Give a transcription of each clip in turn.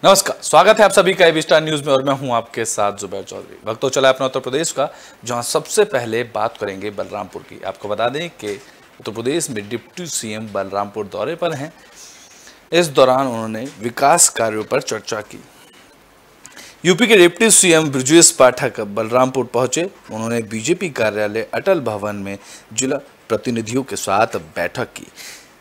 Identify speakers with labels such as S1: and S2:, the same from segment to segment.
S1: नमस्कार, स्वागत है आप सभी का एबी स्टार न्यूज में और मैं हूं आपके साथ जुबैर चौधरी। वक्त तो चला अपना उत्तर प्रदेश का, जहां सबसे पहले बात करेंगे बलरामपुर की। आपको बता दें कि उत्तर प्रदेश में डिप्टी सीएम बलरामपुर दौरे पर हैं। इस दौरान उन्होंने विकास कार्यों पर चर्चा की। यूपी के डिप्टी सीएम ब्रजेश पाठक बलरामपुर पहुंचे। उन्होंने बीजेपी कार्यालय अटल भवन में जिला प्रतिनिधियों के साथ बैठक की।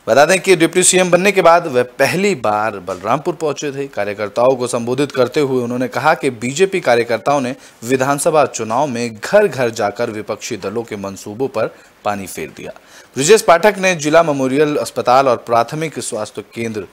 S1: बता दें कि डिप्टी सीएम बनने के बाद वह पहली बार बलरामपुर पहुंचे थे। कार्यकर्ताओं को संबोधित करते हुए उन्होंने कहा कि बीजेपी कार्यकर्ताओं ने विधानसभा चुनाव में घर घर जाकर विपक्षी दलों के मंसूबों पर पानी फेर दिया। ब्रजेश पाठक ने जिला मेमोरियल अस्पताल और प्राथमिक स्वास्थ्य केंद्र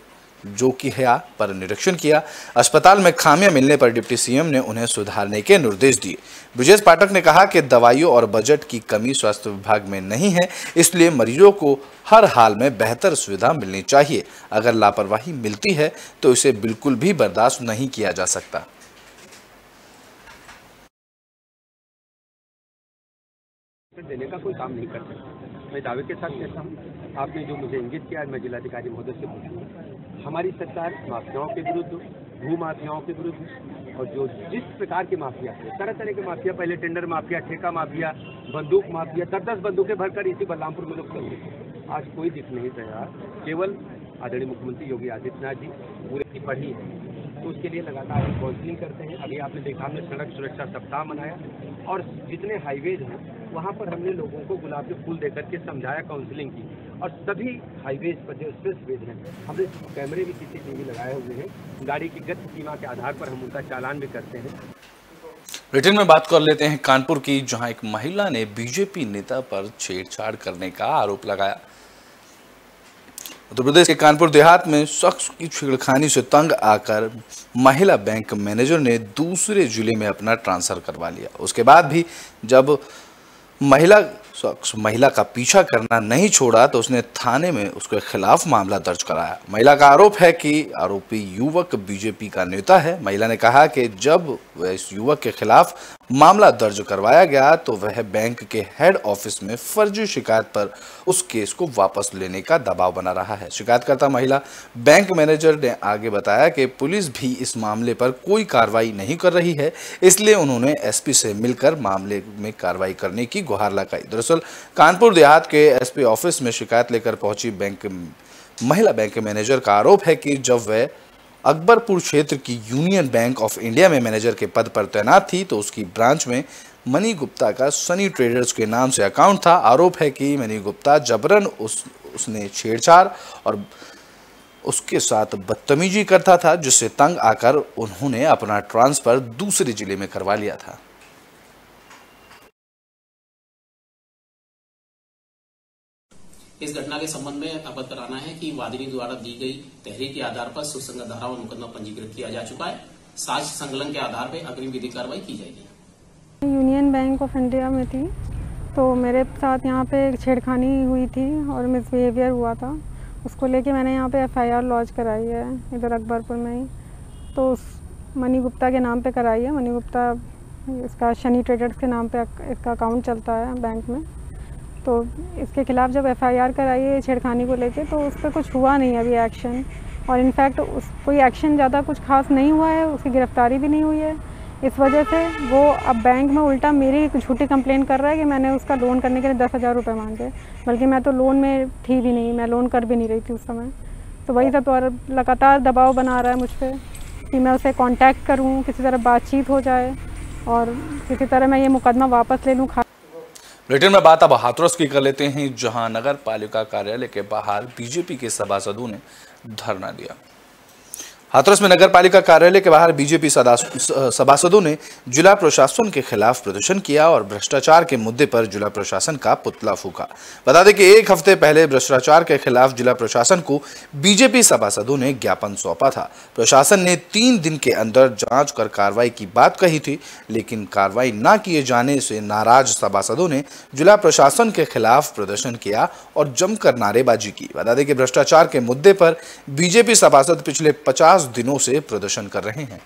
S1: जो कि है पर निरीक्षण किया। अस्पताल में खामियां मिलने पर डिप्टी सीएम ने उन्हें सुधारने के निर्देश दिए। ब्रजेश पाठक ने कहा कि दवाइयों और बजट की कमी स्वास्थ्य विभाग में नहीं है, इसलिए मरीजों को हर हाल में बेहतर सुविधा मिलनी चाहिए। अगर लापरवाही मिलती है तो इसे बिल्कुल भी बर्दाश्त नहीं किया जा सकता।
S2: देने का कोई काम नहीं कर सकते। मैं दावे के साथ कहता हूँ, आपने जो मुझे इंगित किया मैं जिलाधिकारी महोदय से पूछूंगा। हमारी सरकार माफियाओं के विरुद्ध, भू माफियाओं के विरुद्ध और जो जिस प्रकार के माफिया थे, तरह तरह के माफिया, पहले टेंडर माफिया, ठेका माफिया, बंदूक माफिया, 10-10 बंदूकें भरकर इसी बलरामपुर में लोग चल रहे। आज कोई दिख नहीं रहा। केवल आदरणीय मुख्यमंत्री योगी आदित्यनाथ जी पूरे की पढ़ी है, तो उसके लिए लगातार हम काउंसलिंग करते हैं। अभी आपने देखा, हमने सड़क सुरक्षा सप्ताह मनाया और जितने हाईवेज हैं वहाँ पर हमने लोगों को गुलाब के फूल देकर के समझाया, काउंसलिंग की। और सभी हाईवेज पर जो एक्सप्रेसवेज हैं हमने कैमरे भी CCTV लगाए हुए हैं। गाड़ी की गति सीमा के आधार पर हम उनका चालान भी करते हैं।
S1: ब्रिटेन में बात कर लेते हैं कानपुर की, जहां एक महिला ने बीजेपी नेता पर छेड़छाड़ करने का आरोप लगाया। उत्तर प्रदेश के कानपुर देहात में शख्स की छेड़खानी से तंग आकर महिला बैंक मैनेजर ने दूसरे जिले में अपना ट्रांसफर करवा लिया। उसके बाद भी जब महिला का पीछा करना नहीं छोड़ा तो उसने थाने में उसके खिलाफ मामला दर्ज कराया। महिला का आरोप है कि आरोपी युवक बीजेपी का नेता है। महिला ने कहा कि जब वह इस युवक के खिलाफ मामला दर्ज करवाया गया तो वह बैंक के हेड ऑफिस में फर्जी शिकायत पर उस केस को वापस लेने का दबाव बना रहा है। शिकायतकर्ता महिला बैंक मैनेजर ने आगे बताया कि पुलिस भी इस मामले पर कोई कार्रवाई नहीं कर रही है, इसलिए उन्होंने एसपी से मिलकर मामले में कार्रवाई करने की गुहार लगाई। दरअसल कानपुर देहात के एसपी ऑफिस में शिकायत लेकर पहुंची महिला बैंक मैनेजर का आरोप है कि जब वह अकबरपुर क्षेत्र की यूनियन बैंक ऑफ इंडिया में मैनेजर के पद पर तैनात थी तो उसकी ब्रांच में मनी गुप्ता का सनी ट्रेडर्स के नाम से अकाउंट था। आरोप है कि मनी गुप्ता जबरन उसने छेड़छाड़ और उसके साथ बदतमीजी करता था, जिससे तंग आकर उन्होंने अपना ट्रांसफर दूसरे जिले में करवा लिया था।
S3: इस घटना के संबंध में अवगत कराना है कि वादिनी द्वारा दी गई तहरीर के आधार पर सुसंगत धाराओं में मुकदमा पंजीकृत किया जा चुका है। साक्ष्य संकलन के आधार पर अग्रिम विधिक कार्रवाई की जाएगी।
S4: यूनियन बैंक ऑफ इंडिया में थी तो मेरे साथ यहाँ पे छेड़खानी हुई थी और मिसबिहेवियर हुआ था। उसको लेके मैंने यहाँ पे FIR लॉन्च कराई है इधर अकबरपुर में ही। तो उस मनी गुप्ता के नाम पे कराई है। मनी गुप्ता इसका शनि ट्रेडर्स के नाम पे इसका अकाउंट चलता है बैंक में। तो इसके खिलाफ जब FIR कराई है छेड़खानी को लेके तो उस पर कुछ हुआ नहीं अभी एक्शन, और इनफैक्ट कोई एक्शन ज़्यादा कुछ खास नहीं हुआ है, उसकी गिरफ्तारी भी नहीं हुई है। इस वजह से वो अब बैंक में उल्टा मेरी झूठी कंप्लेंट कर रहा है कि मैंने उसका लोन करने के लिए 10,000 रुपये मांगे, बल्कि मैं तो लोन में थी भी नहीं, मैं लोन कर भी नहीं रही थी उस समय। तो वही सब और लगातार दबाव बना रहा है मुझ पर कि मैं उसे कॉन्टैक्ट करूँ, किसी तरह बातचीत हो जाए और किसी तरह मैं ये मुकदमा वापस ले लूँ।
S1: ब्रिटेन में बात अब हाथरस की कर लेते हैं, जहां नगर पालिका कार्यालय के बाहर बीजेपी के सभासदों ने धरना दिया। हाथरस में नगर पालिका कार्यालय के बाहर बीजेपी सभासदों ने जिला प्रशासन के खिलाफ प्रदर्शन किया और भ्रष्टाचार के मुद्दे पर जिला प्रशासन का पुतला फूंका। बता दें कि एक हफ्ते पहले भ्रष्टाचार के खिलाफ जिला प्रशासन को बीजेपी सभासदों ने ज्ञापन सौंपा था। प्रशासन ने 3 दिन के अंदर जांच कर कार्रवाई की बात कही थी, लेकिन कार्रवाई न किए जाने से नाराज सभासदों ने जिला प्रशासन के खिलाफ प्रदर्शन किया और जमकर नारेबाजी की। बता दें कि भ्रष्टाचार के मुद्दे पर बीजेपी सभासद पिछले 50 दिनों से प्रदर्शन कर रहे हैं।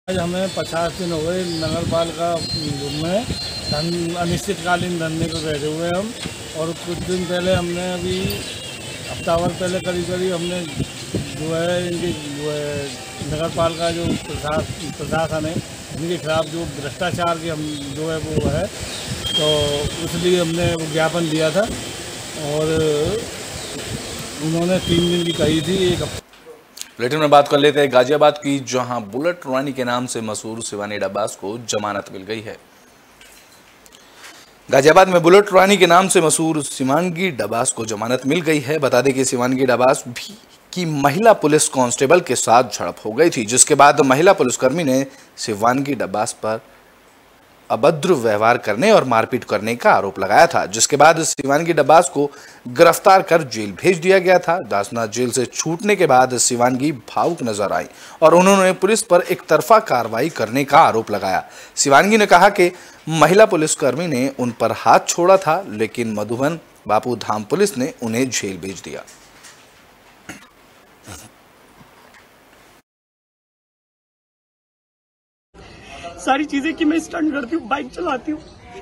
S5: आज हमें 50 दिन हो गए नगर पालिका में अनिश्चितकालीन धरने पर बैठे हुए हम, और कुछ दिन पहले हमने अभी टावर पहले करीब हमने जो है इनकी जो है नगर पालिका जो प्रशासन है इनके खिलाफ जो भ्रष्टाचार की हम जो है वो है, तो इसलिए हमने वो ज्ञापन दिया था और उन्होंने 3 दिन की कही थी। एक
S1: बुलेटिन में बात कर लेते हैं गाजियाबाद की, जहां बुलेट रानी के नाम से मशहूर शिवानी डब्बास को जमानत मिल गई है। गाजियाबाद में बुलेट रानी के नाम से मशहूर शिवांगी डब्बास को जमानत मिल गई है। बता दें कि शिवांगी डब्बास की महिला पुलिस कांस्टेबल के साथ झड़प हो गई थी, जिसके बाद महिला पुलिसकर्मी ने शिवांगी डब्बास पर अभद्र व्यवहार करने और मारपीट करने का आरोप लगाया था, जिसके बाद शिवांगी डब्बास को गिरफ्तार कर जेल भेज दिया गया था। दासनाथ जेल से छूटने के बाद शिवांगी भावुक नजर आई और उन्होंने पुलिस पर एक तरफा कार्रवाई करने का आरोप लगाया। शिवांगी ने कहा कि महिला पुलिसकर्मी ने उन पर हाथ छोड़ा था, लेकिन मधुबन बापू धाम पुलिस ने उन्हें जेल भेज दिया।
S6: सारी चीजें कि मैं स्टंट करती हूँ, बाइक चलाती हूँ,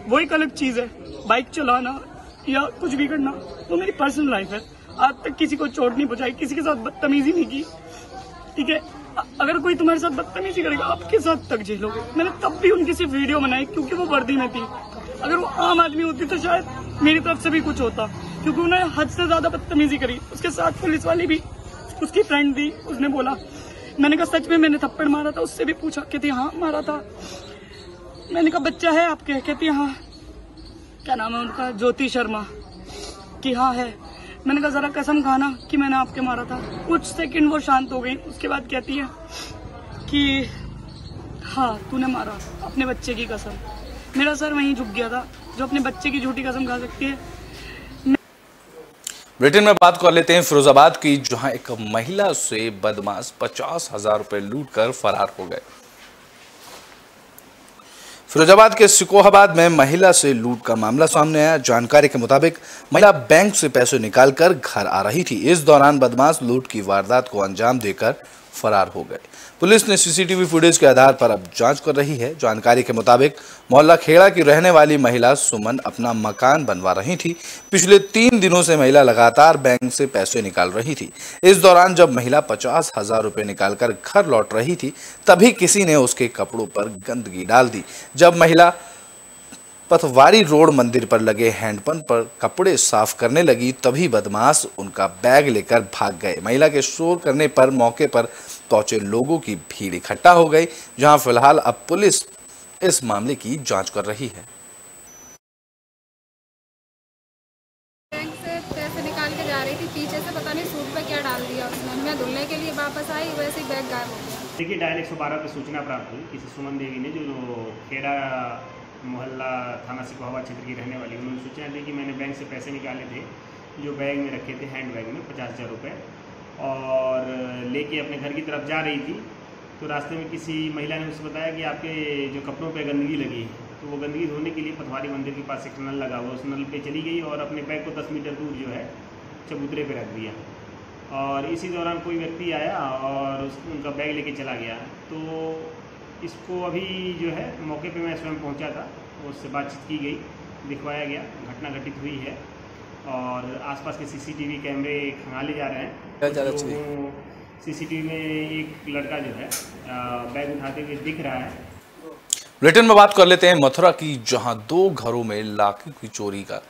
S6: वो एक अलग चीज है। बाइक चलाना या कुछ भी करना वो मेरी पर्सनल लाइफ है। आज तक किसी को चोट नहीं पहुंचाई, किसी के साथ बदतमीजी नहीं की, ठीक है। अगर कोई तुम्हारे साथ बदतमीजी करेगा आपके साथ तक झेलोगे। मैंने तब भी उनकी सिर्फ वीडियो बनाई क्योंकि वो वर्दी में थी। अगर वो आम आदमी होती तो शायद मेरी तरफ से भी कुछ होता, क्योंकि उन्होंने हद से ज्यादा बदतमीजी करी। उसके साथ पुलिस वाली भी उसकी फ्रेंड थी, उसने बोला, मैंने कहा सच में मैंने थप्पड़ मारा था? उससे भी पूछा, कहती हाँ मारा था। मैंने कहा बच्चा है आपके? कहती हाँ। क्या नाम है उनका? ज्योति शर्मा। कि हाँ है। मैंने कहा जरा कसम खाना कि मैंने आपके मारा था। कुछ सेकंड वो शांत हो गई, उसके बाद कहती है कि हाँ तूने मारा, अपने बच्चे की कसम। मेरा सर वहीं झुक गया था। जो अपने बच्चे की झूठी कसम खा सकती है।
S1: ब्रिटेन में बात कर लेते हैं फिरोजाबाद की, जहां एक महिला से बदमाश 50,000 रुपए लूटकर फरार हो गए। फिरोजाबाद के सिकोहाबाद में महिला से लूट का मामला सामने आया। जानकारी के मुताबिक महिला बैंक से पैसे निकालकर घर आ रही थी। इस दौरान बदमाश लूट की वारदात को अंजाम देकर फरार हो गए। पुलिस ने सीसीटीवी फुटेज के आधार पर अब जांच कर रही है। जानकारी के मुताबिक मोहल्ला खेड़ा की रहने वाली महिला सुमन अपना मकान बनवा रही थी। पिछले 3 दिनों से महिला लगातार बैंक से पैसे निकाल रही थी। इस दौरान जब महिला 50,000 रुपए निकालकर घर लौट रही थी, तभी किसी ने उसके कपड़ों पर गंदगी डाल दी। जब महिला पथवारी रोड मंदिर पर लगे हैंडपंप पर कपड़े साफ करने लगी, तभी बदमाश उनका बैग लेकर भाग गए। महिला के शोर करने पर मौके पर पहुंचे लोगों की भीड़ इकट्ठा हो गई, जहां फिलहाल अब पुलिस इस मामले की जांच कर रही है।
S7: बैंक से पैसे निकाल के जा रही थी, पीछे से पता नहीं सूट पे क्या डाल दिया उसने। मैं धुलने के लिए वापस आई, वैसे ही बैग गायब हो गया।
S8: देखिए, डायल 112 पे सूचना प्राप्त हुई। किसी सुमन देवी ने जो खेड़ा मोहल्ला थाना सिकोहाबाद क्षेत्र की रहने वाली, उन्होंने सूचना दी कि मैंने बैंक से पैसे निकाले थे जो बैग में रखे थे, हैंड बैग में 50,000 रुपये, और लेके अपने घर की तरफ जा रही थी। तो रास्ते में किसी महिला ने उसे बताया कि आपके जो कपड़ों पे गंदगी लगी है, तो वो गंदगी धोने के लिए पथवारी मंदिर के पास एक नल लगा हुआ, उस नल पे चली गई और अपने बैग को 10 मीटर दूर जो है चबूतरे पे रख दिया। और इसी दौरान कोई व्यक्ति आया और उनका बैग लेके चला गया। तो इसको अभी जो है मौके पे मैं स्वयं पहुंचा था, उससे बातचीत की गई, दिखवाया गया, घटना घटित हुई है और आसपास के सीसीटीवी कैमरे खंगाले जा रहे हैं। सीसीटीवी में एक लड़का जो है बैग उठाते हुए दिख रहा है।
S1: बुलेटिन में बात कर लेते हैं मथुरा की, जहां 2 घरों में लाखों की चोरी का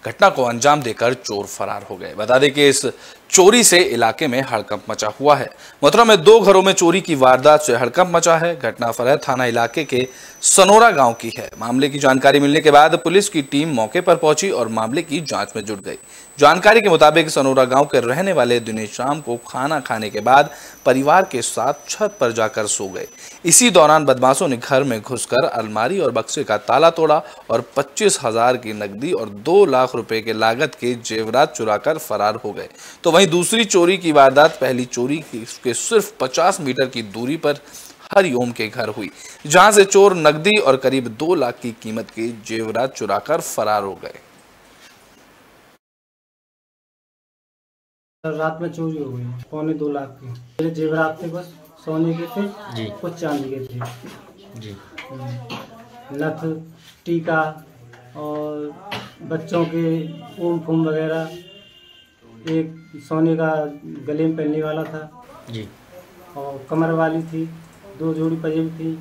S1: घटना को अंजाम देकर चोर फरार हो गए। बता दें कि इस चोरी से इलाके में हड़कंप मचा हुआ है। मथुरा में 2 घरों में चोरी की वारदात से हड़कंप मचा है। घटना फरैद थाना इलाके के सनोरा गांव की है। मामले की जानकारी मिलने के बाद पुलिस की टीम मौके पर पहुंची और मामले की जांच में जुट गई। जानकारी के मुताबिक सनोरा गांव के रहने वाले दिनेश शाम को खाना खाने के बाद परिवार के साथ छत पर जाकर सो गए। इसी दौरान बदमाशों ने घर में घुसकर अलमारी और बक्से का ताला तोड़ा और 25,000 की नकदी और 2 लाख रुपए के लागत के जेवरात चुराकर फरार हो गए। तो वहीं दूसरी चोरी की वारदात पहली चोरी के सिर्फ 50 मीटर की दूरी पर हरिओम के घर हुई, जहां से चोर नकदी और करीब 2 लाख की कीमत के जेवरात चुराकर फरार हो गए।
S9: रात में चोरी हो गई 2.25 लाख की। मेरे जेवरात थे, बस सोने के थे जी, कुछ चांदी के थे जी, नथ, टीका और बच्चों के ऊन फूम वगैरह एक सोने का गले में पहनने वाला था
S10: जी,
S9: और कमर वाली थी, 2 जोड़ी पजेब थी।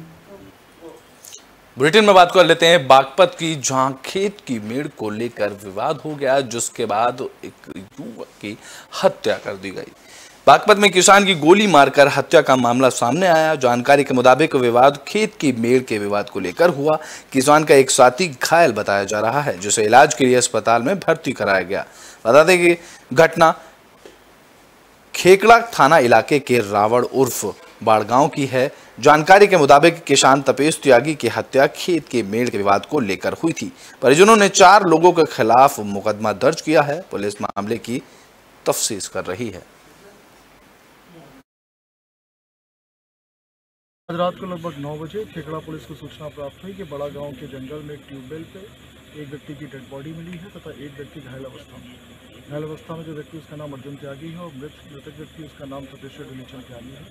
S1: बुलेटिन में बात कर लेते हैं बागपत की, जहां खेत की मेड़ को लेकर विवाद हो गया, जिसके बाद एक युवक की हत्या कर दी गई। बागपत में किसान की गोली मारकर हत्या का मामला सामने आया। जानकारी के मुताबिक विवाद खेत की मेड़ के विवाद को लेकर हुआ। किसान का एक साथी घायल बताया जा रहा है, जिसे इलाज के लिए अस्पताल में भर्ती कराया गया। बता दें कि घटना खेकड़ा थाना इलाके के रावण उर्फ बाड़गांव की है। जानकारी के मुताबिक किसान तपेश त्यागी की हत्या खेत के मेड़ के विवाद को लेकर हुई थी। परिजनों ने 4 लोगों के खिलाफ मुकदमा दर्ज किया है। पुलिस मामले की तफ्तीश कर रही है।
S11: आज रात को लगभग 9 बजे खेकड़ा पुलिस को सूचना प्राप्त हुई कि बड़ा गांव के जंगल में एक ट्यूबवेल पे एक व्यक्ति की डेड बॉडी मिली है तथा एक व्यक्ति घायल अवस्था में। घायल अवस्था में जो व्यक्ति, उसका नाम अर्जुन त्यागी है और मृतक व्यक्ति, उसका नाम तपेश्वर डुनीचंद त्यागी है।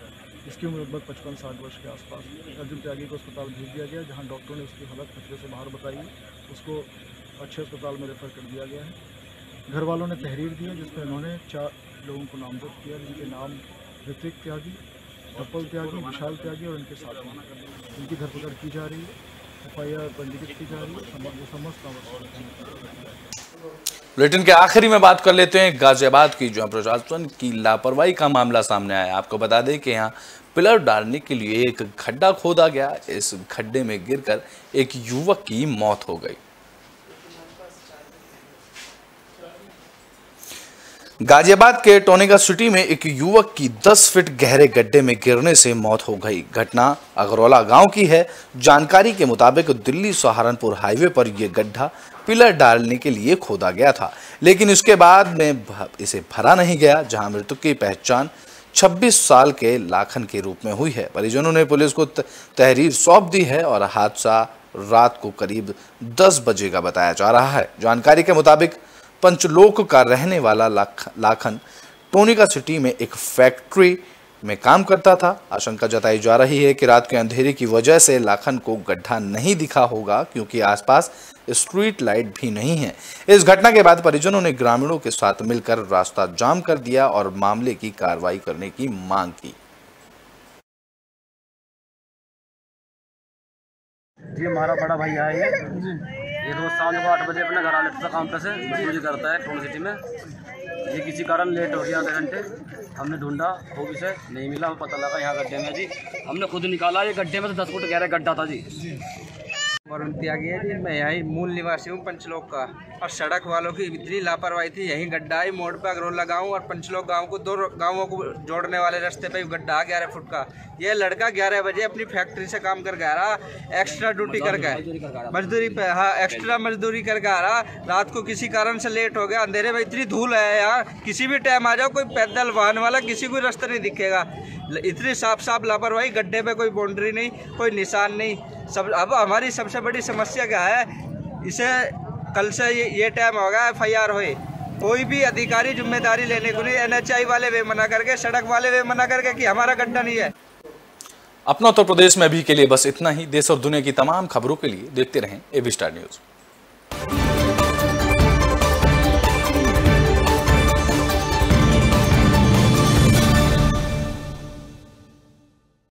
S11: इसकी उम्र लगभग 55-60 वर्ष के आसपास। अर्जुन त्यागी को अस्पताल भेज दिया गया, जहाँ डॉक्टरों ने उसकी हालत खतरे से बाहर बताई है। उसको अच्छे अस्पताल में रेफर कर दिया गया है। घर वालों ने तहरीर दी है, जिसमें उन्होंने 4 लोगों को नामजद किया, जिनके नाम ऋतिक त्यागी, कपल त्यागी, विशाल त्यागी और उनके साथी। इनकी धरपकड़ की जा रही है, FIR पंजीकृत की जा रही है।
S1: बुलेटिन के आखिरी में बात कर लेते हैं गाजियाबाद की, जहां प्रशासन की लापरवाही का मामला सामने आया। आपको बता दें कि यहां पिलर डालने के लिए एक खड्डा खोदा गया। इस खड्डे में गिरकर एक युवक की मौत हो गई। गाजियाबाद के टोनेगा सिटी में एक युवक की 10 फीट गहरे गड्ढे में गिरने से मौत हो गई। घटना अगरौला गांव की है। जानकारी के मुताबिक दिल्ली सहारनपुर हाईवे पर यह गड्ढा पिलर डालने के लिए खोदा गया था, लेकिन इसके बाद में इसे भरा नहीं गया, जहां मृतक की पहचान 26 साल के लाखन के रूप में हुई है। परिजनों ने पुलिस को तहरीर सौंप दी है और हादसा रात को करीब 10 बजे का बताया जा रहा है। जानकारी के मुताबिक पंचलोक का रहने वाला लाखन टोनेगा सिटी में एक फैक्ट्री में काम करता था। आशंका जताई जा रही है कि रात के अंधेरे की वजह से लाखन को गड्ढा नहीं दिखा होगा, क्योंकि आसपास स्ट्रीट लाइट भी नहीं है। इस घटना के बाद परिजनों ने ग्रामीणों के साथ मिलकर रास्ता जाम कर दिया और मामले की कार्रवाई करने की मांग की।
S12: जी, हमारा बड़ा भाई आया है। ये रोज शाम को 8 बजे अपने घर आ लेता था काम पे से, मजदूरी करता है टोनेगा सिटी में। ये किसी कारण लेट हो गया, आधे घंटे हमने ढूंढा, वो किसे नहीं मिला। हमें पता लगा यहाँ गड्ढे में जी, हमने खुद निकाला। ये गड्ढे में से 10 फुट गहरा गड्ढा था जी।
S13: वरुण त्यागी है जी, मैं यही मूल निवासी हूँ पंचलोक का। और सड़क वालों की इतनी लापरवाही थी, यही गड्ढा है मोड़ पे अगरौला गांव और पंचलोक गांव को, 2 गांवों को जोड़ने वाले रास्ते पे गड्ढा 11 फुट का। ये लड़का 11 बजे अपनी फैक्ट्री से काम कर आ रहा, एक्स्ट्रा ड्यूटी करके मजदूरी पे, हाँ एक्स्ट्रा मजदूरी करके आ रहा। रात को किसी कारण से लेट हो गया, अंधेरे में इतनी धूल है यहाँ, किसी भी टाइम आ जाओ, कोई पैदल वाहन वाला किसी को रास्ता नहीं दिखेगा। इतनी साफ लापरवाही, गड्ढे पे कोई बाउंड्री नहीं, कोई निशान नहीं। सब अब हमारी सबसे बड़ी समस्या क्या है, इसे कल से ये टाइम होगा FIR होए, कोई भी अधिकारी जिम्मेदारी लेने को नहीं। NHI वाले वे मना करके, सड़क वाले वे मना करके कि हमारा गड्ढा नहीं है।
S1: अपना उत्तर प्रदेश में अभी के लिए बस इतना ही। देश और दुनिया की तमाम खबरों के लिए देखते रहें AB स्टार न्यूज।